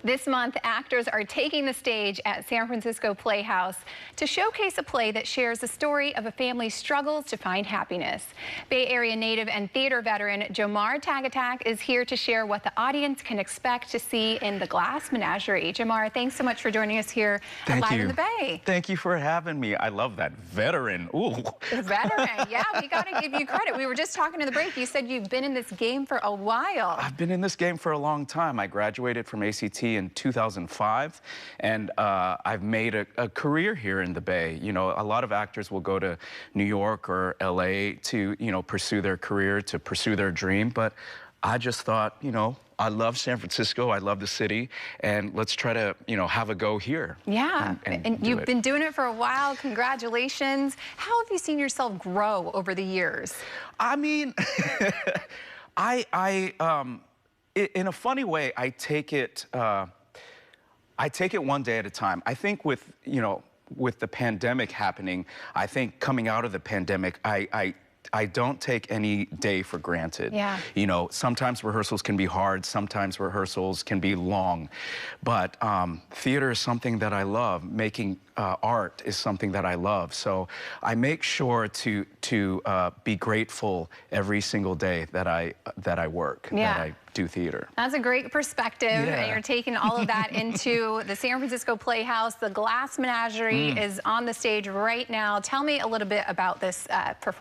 This month, actors are taking the stage at San Francisco Playhouse to showcase a play that shares the story of a family's struggles to find happiness. Bay Area native and theater veteran Jomar Tagatac is here to share what the audience can expect to see in the Glass Menagerie. Jomar, thanks so much for joining us here at Live in the Bay. Thank you for having me. I love that. Veteran. Ooh. Veteran. Yeah, we got to give you credit. We were just talking to the break. You said you've been in this game for a while. I've been in this game for a long time. I graduated from ACT in 2005, and I've made a career here in the Bay. You know, a lot of actors will go to New York or LA to, you know, pursue their career, to pursue their dream, but I just thought, you know, I love San Francisco, I love the city, and let's try to, you know, have a go here. Yeah, and you've been doing it for a while. Congratulations. How have you seen yourself grow over the years? I mean, in a funny way, I take it one day at a time. I think with, you know, with the pandemic happening, I think coming out of the pandemic, I don't take any day for granted. Yeah. You know, sometimes rehearsals can be hard, sometimes rehearsals can be long, but theater is something that I love. Making art is something that I love. So I make sure to be grateful every single day that I work, that I do theater. That's a great perspective, and you're taking all of that into the San Francisco Playhouse. The Glass Menagerie is on the stage right now. Tell me a little bit about this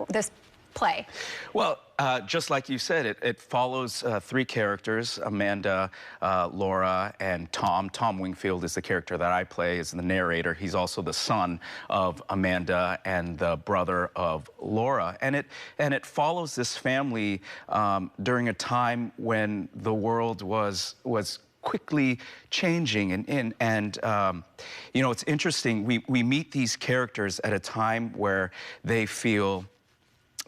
this play. Well, just like you said, it follows three characters, Amanda, Laura, and Tom. Tom Wingfield is the character that I play, is the narrator. He's also the son of Amanda and the brother of Laura. And it follows this family during a time when the world was quickly changing, and you know, it's interesting. We meet these characters at a time where they feel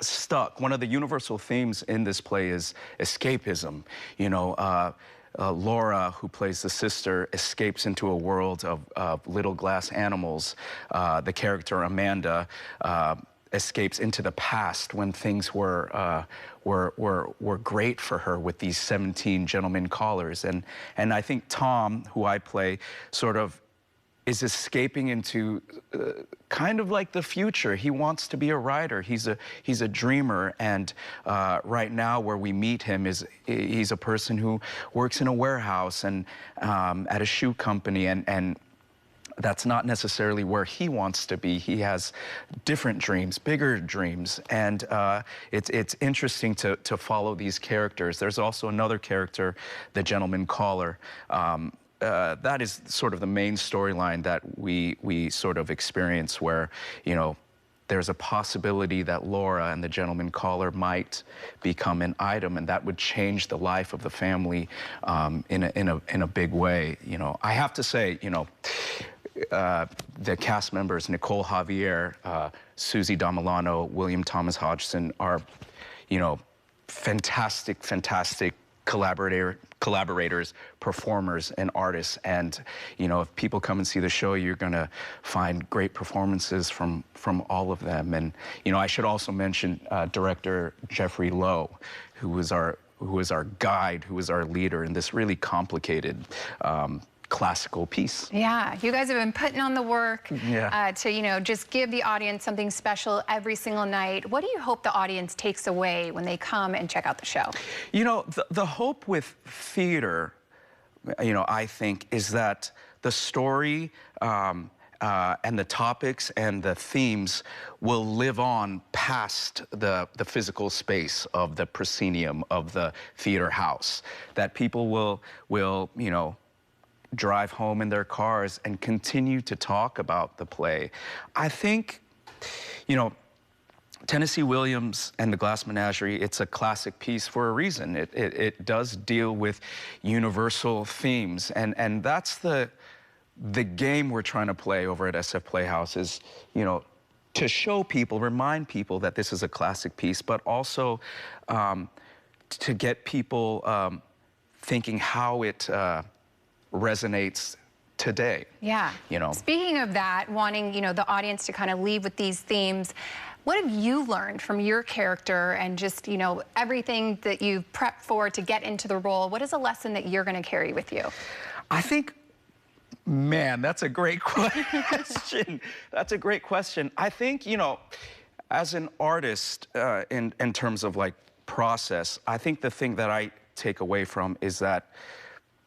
stuck. One of the universal themes in this play is escapism. You know, Laura, who plays the sister, escapes into a world of little glass animals. The character Amanda escapes into the past when things were great for her with these 17 gentlemen callers. And I think Tom, who I play, sort of is escaping into kind of like the future. He wants to be a writer. He's a dreamer, and right now where we meet him is he's a person who works in a warehouse and at a shoe company, and that's not necessarily where he wants to be. He has different dreams, bigger dreams, and it's interesting to follow these characters. There's also another character, the gentleman caller. That is sort of the main storyline that we sort of experience, where, you know, there's a possibility that Laura and the gentleman caller might become an item, and that would change the life of the family in a big way. You know, I have to say, you know, the cast members, Nicole Javier, Susie Damilano, William Thomas Hodgson, are, you know, fantastic collaborators, performers, and artists. And, you know, if people come and see the show, you're going to find great performances from all of them. And, you know, I should also mention director Jeffrey Lowe, who is our guide, who is our leader in this really complicated classical piece. Yeah, you guys have been putting on the work to, you know, just give the audience something special every single night. What do you hope the audience takes away when they come and check out the show? You know, the hope with theater, you know, I think, is that the story and the topics and the themes will live on past the physical space of the proscenium of the theater house. That people will, you know, drive home in their cars and continue to talk about the play. I think, you know, Tennessee Williams and the Glass Menagerie, it's a classic piece for a reason. It does deal with universal themes, and that's the game we're trying to play over at SF Playhouse, is, you know, to show people, remind people that this is a classic piece, but also to get people thinking how it resonates today. Yeah. You know. Speaking of that, wanting, you know, the audience to kind of leave with these themes, What have you learned from your character and just, you know, everything that you've prepped for to get into the role? What is a lesson that you're going to carry with you? I think, man, that's a great question. That's a great question. I think, you know, as an artist, in terms of like process, I think the thing that I take away from is that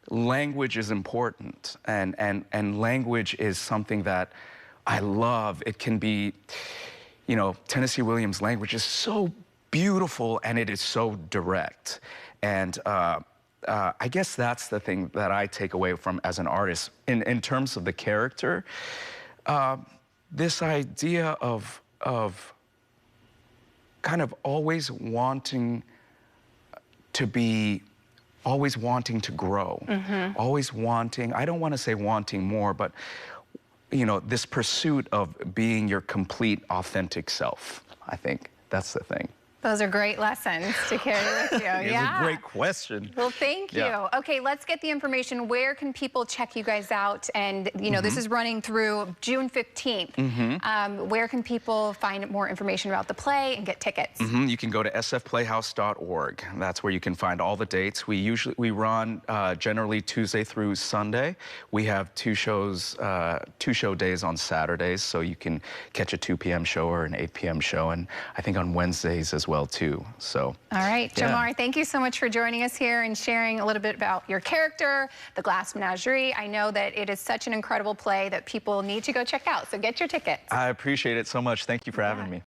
language is important, and language is something that I love. It can be, you know, Tennessee Williams' language is so beautiful and it is so direct. And I guess that's the thing that I take away from as an artist. In terms of the character, this idea of kind of always wanting to grow, always wanting, I don't want to say wanting more, but you know, this pursuit of being your complete, authentic self. I think that's the thing. Those are great lessons to carry with you. It's a great question. Well, thank you. Okay, let's get the information. Where can people check you guys out? And, you know, this is running through June 15th. Where can people find more information about the play and get tickets? You can go to sfplayhouse.org. That's where you can find all the dates. We run generally Tuesday through Sunday. We have two show days on Saturdays, so you can catch a 2 p.m. show or an 8 p.m. show, and I think on Wednesdays as well too. So all right, Jomar, thank you so much for joining us here and sharing a little bit about your character, the Glass Menagerie. I know that it is such an incredible play that people need to go check out, so get your tickets. I appreciate it so much. Thank you for having me.